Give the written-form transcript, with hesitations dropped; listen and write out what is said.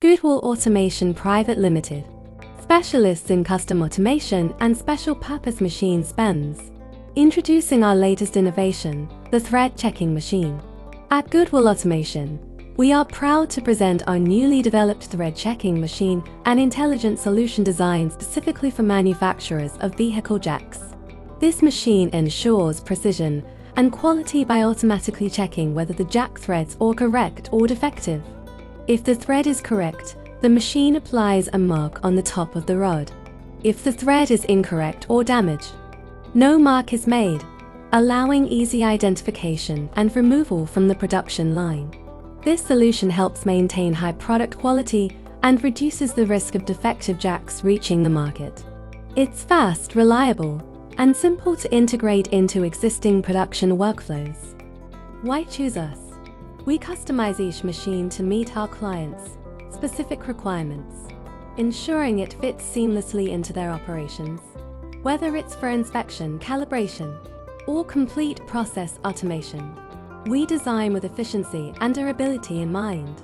Goodwill Automation Private Limited, specialists in custom automation and special purpose machine SPMs. Introducing our latest innovation, the thread checking machine. At Goodwill Automation, we are proud to present our newly developed thread checking machine, an intelligent solution designed specifically for manufacturers of vehicle jacks. This machine ensures precision and quality by automatically checking whether the jack threads are correct or defective. If the thread is correct, the machine applies a mark on the top of the rod. If the thread is incorrect or damaged, no mark is made, allowing easy identification and removal from the production line. This solution helps maintain high product quality and reduces the risk of defective jacks reaching the market. It's fast, reliable, and simple to integrate into existing production workflows. Why choose us? We customize each machine to meet our clients' specific requirements, ensuring it fits seamlessly into their operations. Whether it's for inspection, calibration, or complete process automation, we design with efficiency and durability in mind.